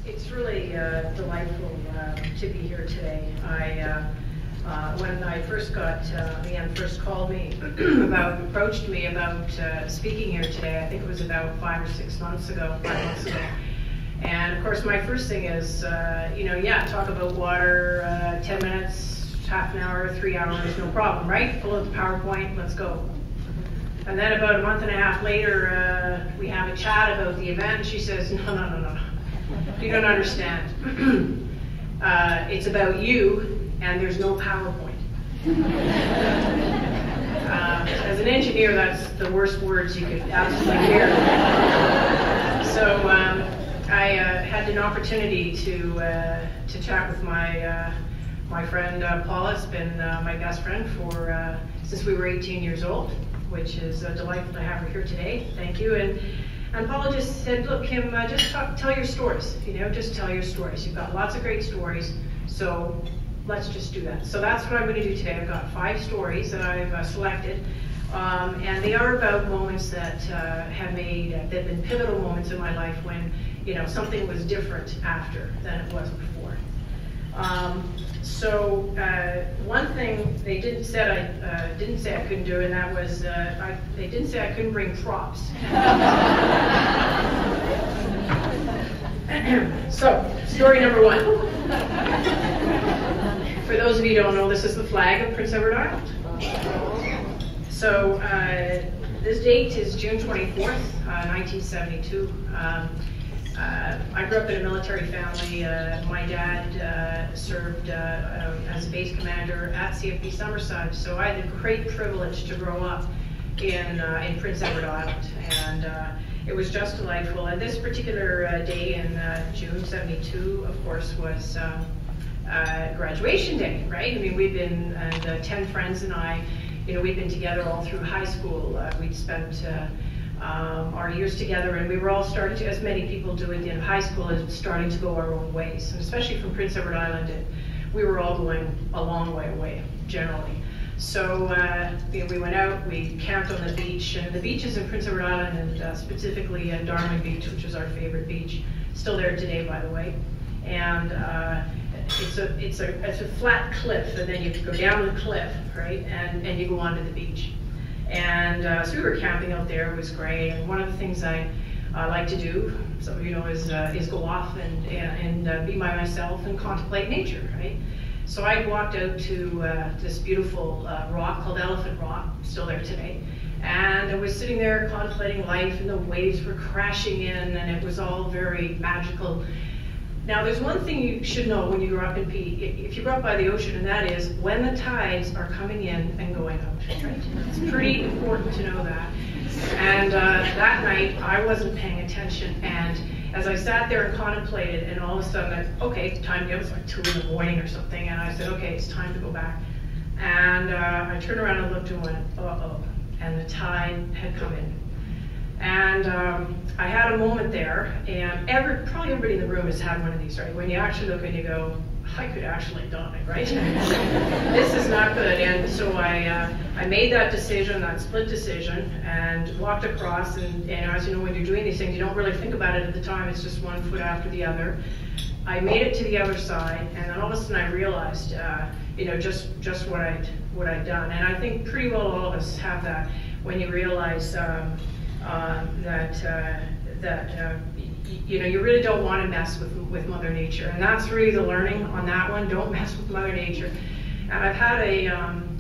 it's really delightful to be here today. When I first got, Leanne first called me approached me about speaking here today, I think it was about 5 or 6 months ago, 5 months ago. And of course my first thing is, talk about water, 10 minutes, half an hour, 3 hours, no problem, right? Pull out the PowerPoint, let's go. And then about a month and a half later, we have a chat about the event, and she says, no, you don't understand. It's about you, and there's no PowerPoint. As an engineer, that's the worst words you could absolutely hear. So I had an opportunity to chat with my friend Paula. It's been my best friend for since we were 18 years old, which is delightful to have her here today. Thank you. And Paula just said, look, Kim, just tell your stories. Just tell your stories. You've got lots of great stories, so let's just do that. So that's what I'm going to do today. I've got 5 stories that I've selected, and they are about moments that have been pivotal moments in my life when something was different after than it was before. One thing they didn't say I couldn't do, and that was they didn't say I couldn't bring props. So, story number 1. For those of you who don't know, this is the flag of Prince Edward Island. So this date is June 24th, 1972. I grew up in a military family. My dad served as a base commander at CFB Summerside, so I had the great privilege to grow up in Prince Edward Island, and it was just delightful. And this particular day in June 72, of course, was graduation day, right? I mean, we've been, 10 friends and I, we've been together all through high school. We'd spent our years together, and we were all starting to, as many people do at the end of high school, is starting to go our own ways. And especially from Prince Edward Island, we were all going a long way away, generally. So we went out, we camped on the beach, and the beaches in Prince Edward Island, and specifically Darwin Beach, which is our favorite beach, still there today, by the way. And it's a flat cliff, and then you go down the cliff, right, and you go onto the beach. And so we were camping out there. It was great. And one of the things I like to do, some of you know, is go off and be by myself and contemplate nature, right? So I walked out to this beautiful rock called Elephant Rock, still there today. And I was sitting there contemplating life, and the waves were crashing in, and it was all very magical. Now, there's one thing you should know when you grow up if you grow up by the ocean, and that is when the tides are coming in and going out, right? It's pretty important to know that. And that night, I wasn't paying attention, and as I sat there and contemplated, and all of a sudden, okay, time to go. It was like 2 in the morning or something, and I said, okay, it's time to go back. And I turned around and looked and went, uh-oh, and the tide had come in. And I had a moment there, and probably everybody in the room has had one of these, right? When you actually look and you go, I could actually die, right? This is not good. And so I made that decision, that split decision, and walked across. And as you know, when you're doing these things, you don't really think about it at the time. It's just one foot after the other. I made it to the other side, and then all of a sudden I realized, just what I'd done. And I think pretty well all of us have that when you realize you really don't want to mess with Mother Nature, and that's really the learning on that one. Don't mess with Mother Nature. And I've had a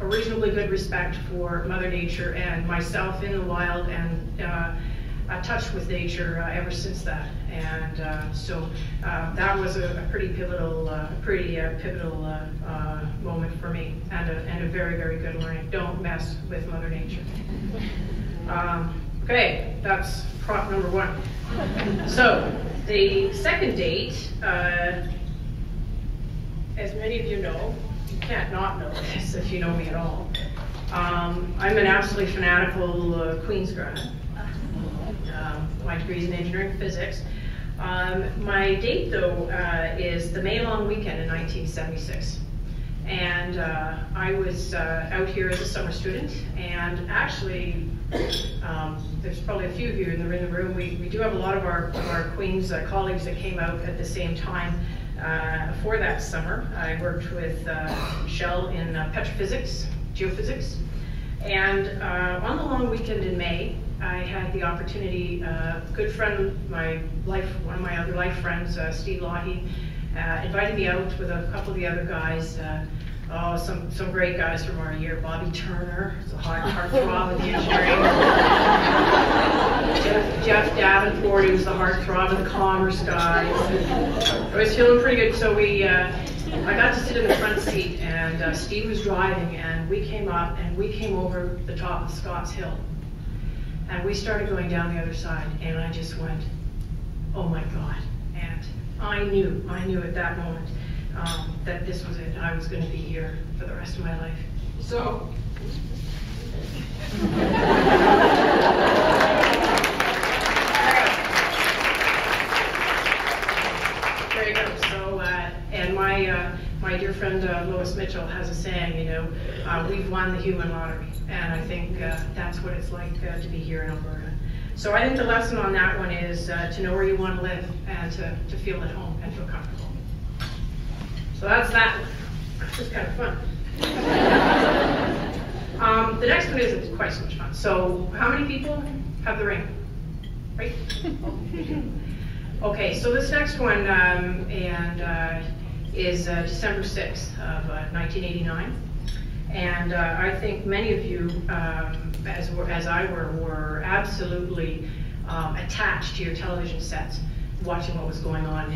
reasonably good respect for Mother Nature and myself in the wild, and a touch with nature ever since that. And so that was a pretty pivotal moment for me, and a very, very good learning. Don't mess with Mother Nature. Okay, that's prop number 1. So the second date, as many of you know, you can't not know this if you know me at all. I'm an absolutely fanatical Queen's grad. My degree's in engineering physics. My date, though, is the May long weekend in 1976. And I was out here as a summer student, and actually There's probably a few of you in the room. We do have a lot of our Queen's colleagues that came out at the same time for that summer. I worked with Shell in petrophysics, geophysics, and on the long weekend in May, I had the opportunity, a good friend, one of my other life friends, Steve Loughy, invited me out with a couple of the other guys. Some great guys from our year. Bobby Turner, it's a heartthrob of the engineering. Jeff Davenport, he was the heartthrob of the commerce guys. I was feeling pretty good, so I got to sit in the front seat, and Steve was driving, and we came up, and we came over the top of Scotts Hill. And we started going down the other side, and I just went, oh my God. And I knew at that moment that this was it. I was going to be here for the rest of my life. So, there you go. So, and my dear friend Lois Mitchell has a saying, you know, we've won the human lottery. And I think that's what it's like to be here in Alberta. So I think the lesson on that one is to know where you want to live and to feel at home and feel comfortable. So that's that one. This is kind of fun. The next one isn't quite so much fun. So how many people have the ring? Right? Okay, so this next one is December 6th of 1989. And I think many of you, as I were absolutely attached to your television sets, watching what was going on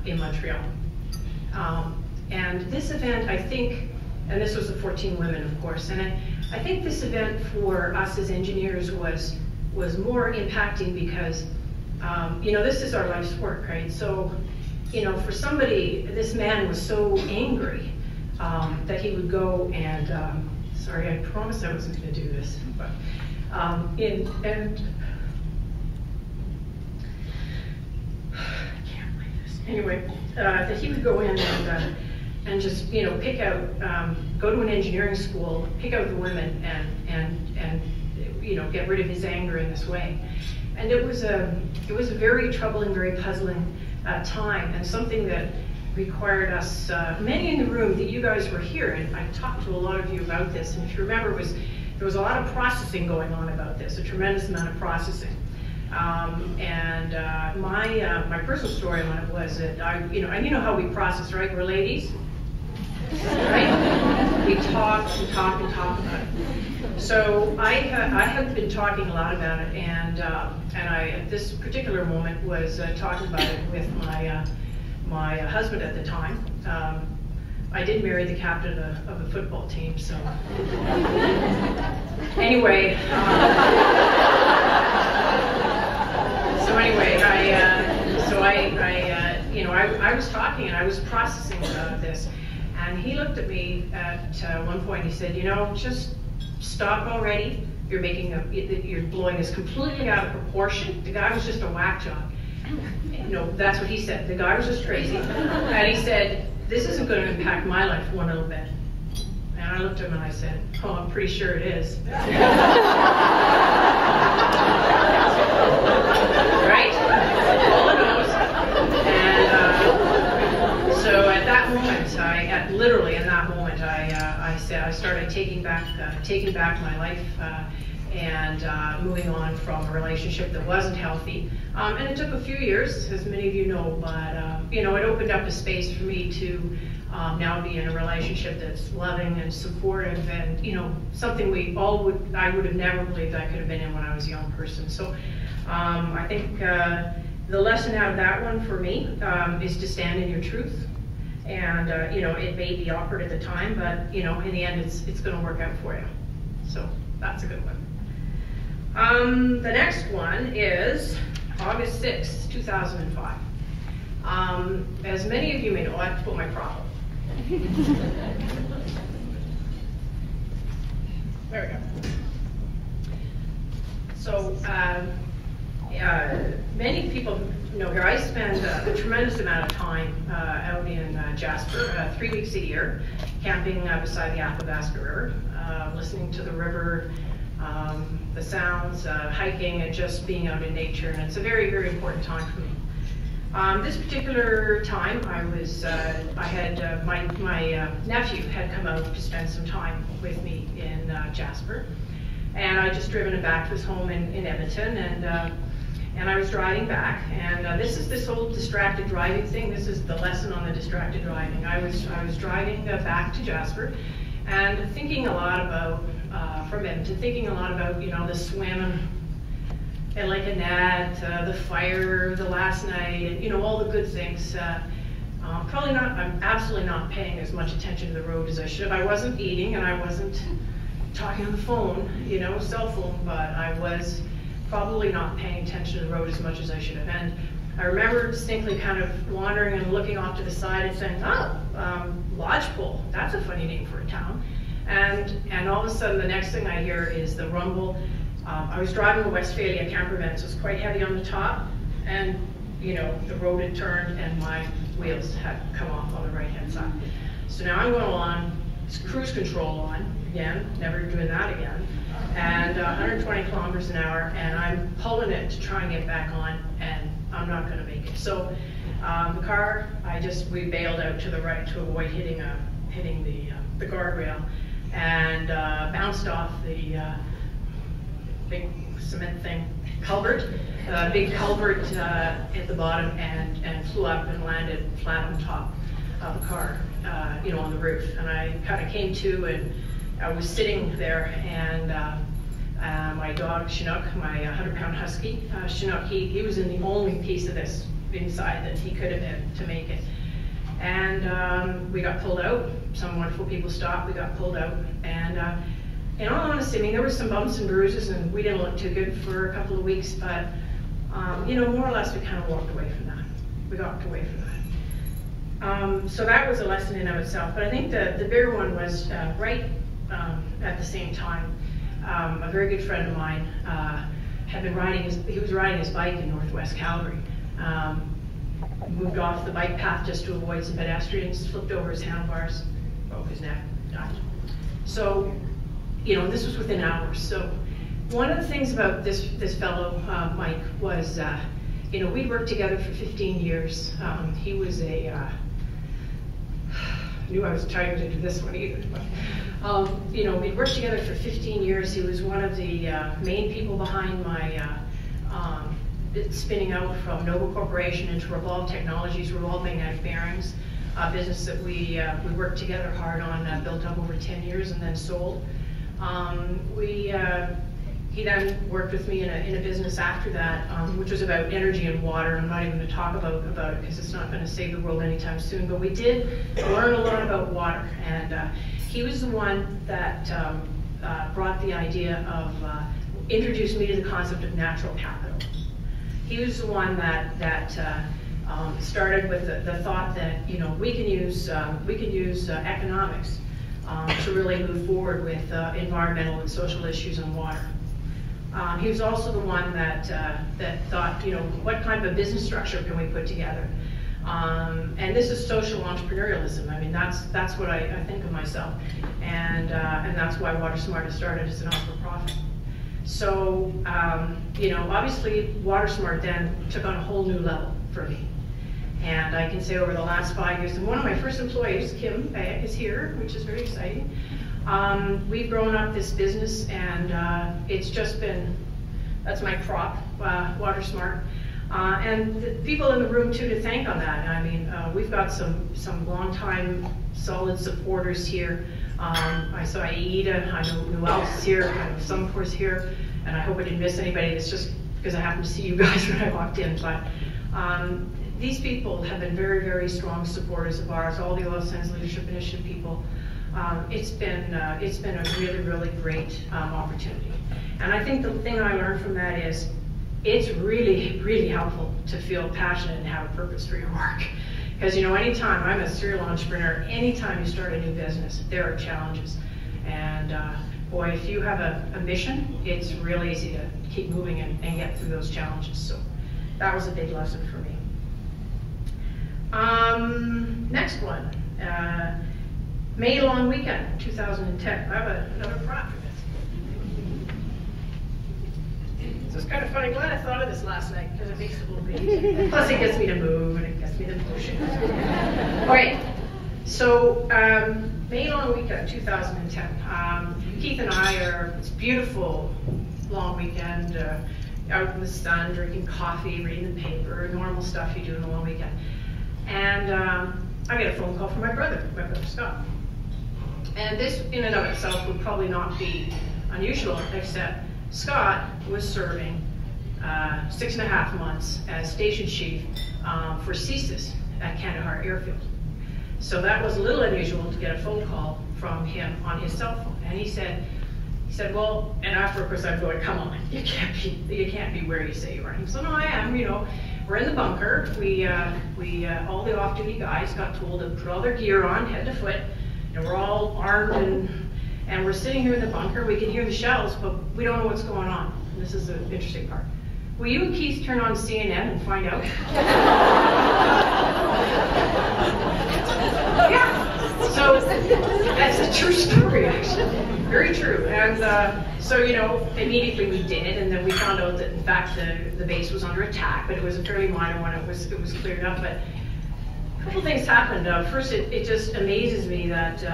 in Montreal. And this event, I think, and this was the 14 women, of course, and I think this event for us as engineers was more impacting because, you know, this is our life's work, right? So, you know, for somebody, this man was so angry that he would go and, sorry, I promised I wasn't going to do this, but, I can't believe this. Anyway, that he would go in and just, you know, pick out, go to an engineering school, pick out the women and you know, get rid of his anger in this way. And it was a very troubling, very puzzling time, and something that required us, many in the room that you guys were here, and I talked to a lot of you about this, and if you remember, there was a lot of processing going on about this, a tremendous amount of processing. My personal story on it was that and you know how we process, right? We're ladies, right? We talk and talk and talk about it. So I had been talking a lot about it, and I at this particular moment was talking about it with my husband at the time. I did marry the captain of the football team, so anyway. I was talking and I was processing this, and he looked at me at one point. He said, "You know, just stop already. You're blowing this completely out of proportion. The guy was just a whack job." You know, that's what he said. The guy was just crazy, and he said, "This isn't going to impact my life one little bit." And I looked at him and I said, "Oh, I'm pretty sure it is." Right? All the nose. And so at that moment, literally in that moment, I said I started taking back my life and moving on from a relationship that wasn't healthy. And it took a few years, as many of you know, but you know, it opened up a space for me to now be in a relationship that's loving and supportive, and you know, something I would have never believed I could have been in when I was a young person. So I think the lesson out of that one for me is to stand in your truth. And you know, it may be awkward at the time, but you know, in the end, it's going to work out for you. So that's a good one. The next one is August 6th, 2005. As many of you may know, I have to put my prop up. There we go. So many people know here, I spend a tremendous amount of time out in Jasper, 3 weeks a year, camping beside the Athabasca River, listening to the river, the sounds, hiking, and just being out in nature. And it's a very, very important time for me. This particular time, my nephew had come out to spend some time with me in Jasper, and I just driven him back to his home in Edmonton, and I was driving back, and this is this whole distracted driving thing. This is the lesson on the distracted driving. I was driving back to Jasper, and thinking a lot about from Edmonton, thinking a lot about the swim and Lake Annette, the fire, the last night, and all the good things. I'm absolutely not paying as much attention to the road as I should. I wasn't eating and I wasn't talking on the phone, cell phone, but I was probably not paying attention to the road as much as I should have. And I remember distinctly kind of wandering and looking off to the side and saying, Lodgepole, that's a funny name for a town. And all of a sudden the next thing I hear is the rumble. I was driving a Westphalia camper van, so it's quite heavy on the top, and the road had turned and my wheels had come off on the right-hand side. So now I'm going along, cruise control on, again, never doing that again, and 120 kilometers an hour, and I'm pulling it to try and get back on, and I'm not going to make it. So the car, we bailed out to the right to avoid hitting the guardrail, and bounced off the big cement thing, culvert, big culvert at the bottom, and flew up and landed flat on top of the car, on the roof. And I kind of came to, and I was sitting there, and my dog Chinook, my 100-pound husky, Chinook, he was in the only piece of this inside that he could have been to make it. And we got pulled out. Some wonderful people stopped. We got pulled out, and in all honesty, there were some bumps and bruises, and we didn't look too good for a couple of weeks, but more or less we kind of walked away from that. We walked away from that. So that was a lesson in of itself, but I think the bigger one was right at the same time. A very good friend of mine had been he was riding his bike in northwest Calgary. Moved off the bike path just to avoid some pedestrians, flipped over his handlebars, broke his neck, died. So, this was within hours. So one of the things about this fellow, Mike, was, we'd worked together for 15 years. He was knew I was trying to do this one either, but, we'd worked together for 15 years. He was one of the main people behind my spinning out from Nova Corporation into Revolve Technologies, Revolve Magnetic Bearings, a business that we worked together hard on, built up over 10 years and then sold. He then worked with me in a business after that, which was about energy and water. I'm not even going to talk about it because it's not going to save the world anytime soon, but we did learn a lot about water, and he was the one that brought the idea of, introduced me to the concept of natural capital. He was the one that started with the thought that we can use economics to really move forward with environmental and social issues on water. He was also the one that thought, what kind of a business structure can we put together? And this is social entrepreneurialism. That's what I think of myself, and that's why WaterSMART has started as a not-for-profit. So, obviously WaterSMART then took on a whole new level for me. And I can say over the last 5 years, and one of my first employees, Kim, is here, which is very exciting. We've grown up this business, and it's just been, that's my prop, WaterSMART. And the people in the room too to thank on that. We've got some long-time solid supporters here. I saw Aida, I know Noel's here, I know Summer's here, and I hope I didn't miss anybody. It's just because I happened to see you guys when I walked in. But these people have been very, very strong supporters of ours, all the Oil Sands Leadership Initiative people. It's been a really, really great opportunity. And I think the thing I learned from that is it's really, really helpful to feel passionate and have a purpose for your work. Because anytime, I'm a serial entrepreneur, anytime you start a new business, there are challenges. And boy, if you have a mission, it's really easy to keep moving and get through those challenges. So that was a big lesson for me. Next one, May long weekend, 2010. I have another prop for this. So it's kind of funny, glad I thought of this last night, because it makes it a little bit easier. Plus it gets me to move, and it gets me to motion. All right, so May long weekend, 2010. Keith and I it's a beautiful long weekend, out in the sun, drinking coffee, reading the paper, normal stuff you do in a long weekend. And I get a phone call from my brother Scott. And this in and of itself would probably not be unusual, except Scott was serving 6.5 months as station chief for CSIS at Kandahar Airfield. So that was a little unusual to get a phone call from him on his cell phone. And he said, well, and after of course I'm going, come on, you can't be where you say you are. He said, no, I am, you know, we're in the bunker. We all the off-duty guys got told to put all their gear on, head to foot, and we're all armed and we're sitting here in the bunker. We can hear the shells, but we don't know what's going on. And this is the interesting part. Will you and Keith turn on CNN and find out? Yeah, so that's a true story, actually. Very true. And so, you know, immediately we did, and then we found out that, in fact, the base was under attack, but it was a fairly minor one. It was cleared up, but a couple things happened. First, it just amazes me that,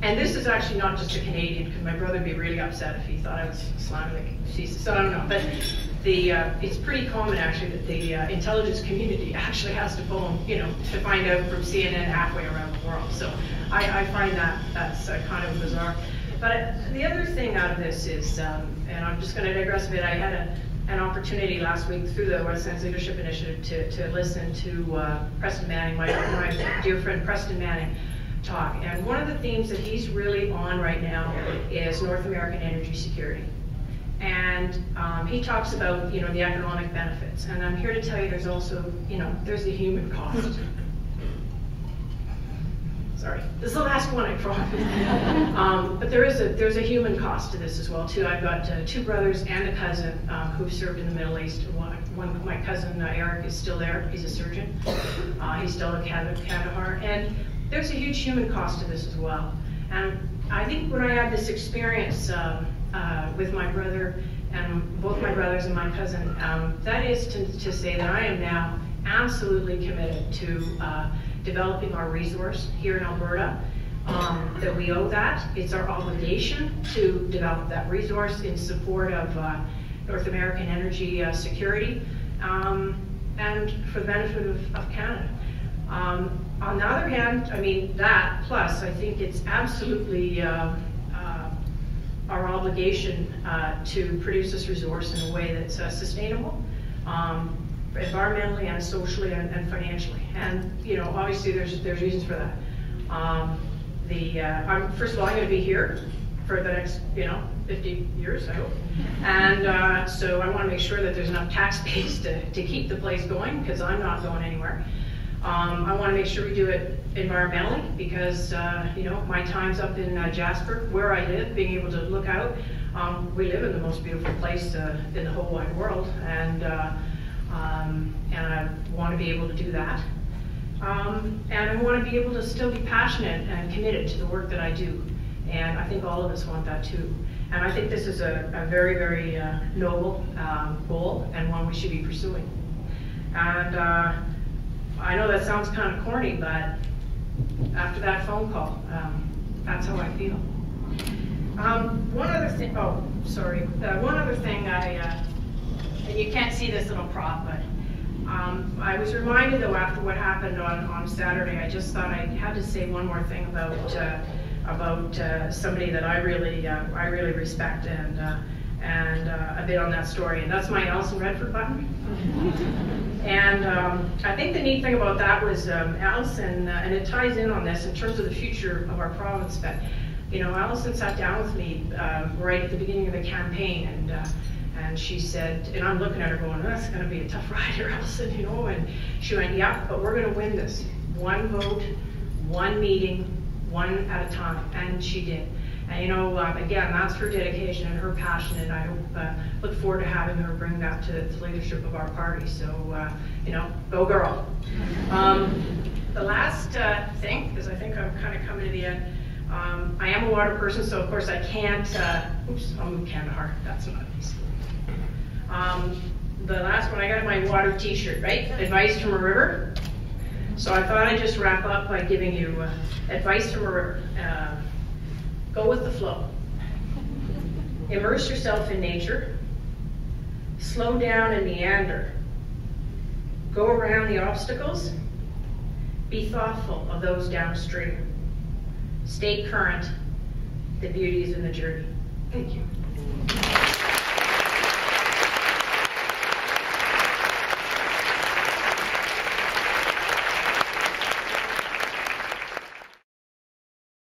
and this is actually not just a Canadian, because my brother would be really upset if he thought I was slamming the CSIS, so I don't know, but it's pretty common actually that the intelligence community actually has to phone, you know, to find out from CNN halfway around the world. So I find that's kind of bizarre. But the other thing out of this is, and I'm just going to digress a bit, I had an opportunity last week through the West Sands Leadership Initiative to listen to Preston Manning, my dear friend Preston Manning, talk. And one of the themes that he's really on right now is North American energy security. And he talks about, you know, the economic benefits. And I'm here to tell you there's also, you know, there's the human cost. Sorry, this is the last one, I promise. But there's a human cost to this as well too. I've got 2 brothers and a cousin who served in the Middle East. One my cousin Eric is still there. He's a surgeon. He's still in Kandahar, and there's a huge human cost to this as well. And I think when I had this experience with my brother and both my brothers and my cousin, that is to say that I am now absolutely committed to developing our resource here in Alberta, that we owe that. It's our obligation to develop that resource in support of North American energy security and for the benefit of Canada. On the other hand, I mean, that plus I think it's absolutely our obligation to produce this resource in a way that's sustainable, environmentally and socially and financially. And you know, obviously there's reasons for that. First of all, I'm going to be here for the next, you know, 50 years, I hope. And so I want to make sure that there's enough tax base to keep the place going, because I'm not going anywhere. I want to make sure we do it environmentally, because you know, my time's up in Jasper, where I live, being able to look out. We live in the most beautiful place in the whole wide world, and I want to be able to do that. And I want to be able to still be passionate and committed to the work that I do. And I think all of us want that too. And I think this is a very, very noble goal, and one we should be pursuing. And I know that sounds kind of corny, but after that phone call, that's how I feel. One other thing, one other thing and you can't see this little prop, but I was reminded though after what happened on Saturday, I just thought I had to say one more thing about somebody that I really respect and a bit on that story, and that's my Alison Redford button. And I think the neat thing about that was Alison, and it ties in on this in terms of the future of our province, but you know, Alison sat down with me right at the beginning of the campaign, and she said, and I'm looking at her going, that's going to be a tough ride here, Alison, you know, and she went, yeah, but we're going to win this. One vote, one meeting, one at a time, and she did. And you know, again, that's her dedication and her passion, and I hope, look forward to having her bring that to the leadership of our party. So, you know, go girl. The last thing, because I think I'm kind of coming to the end, I am a water person, so of course I can't, oops, I'll move Kandahar, that's not easy. The last one, I got my water t-shirt, right? Advice from a river. So I thought I'd just wrap up by giving you advice from a river. Go with the flow. Immerse yourself in nature. Slow down and meander. Go around the obstacles. Be thoughtful of those downstream. Stay current. The beauty is in the journey. Thank you.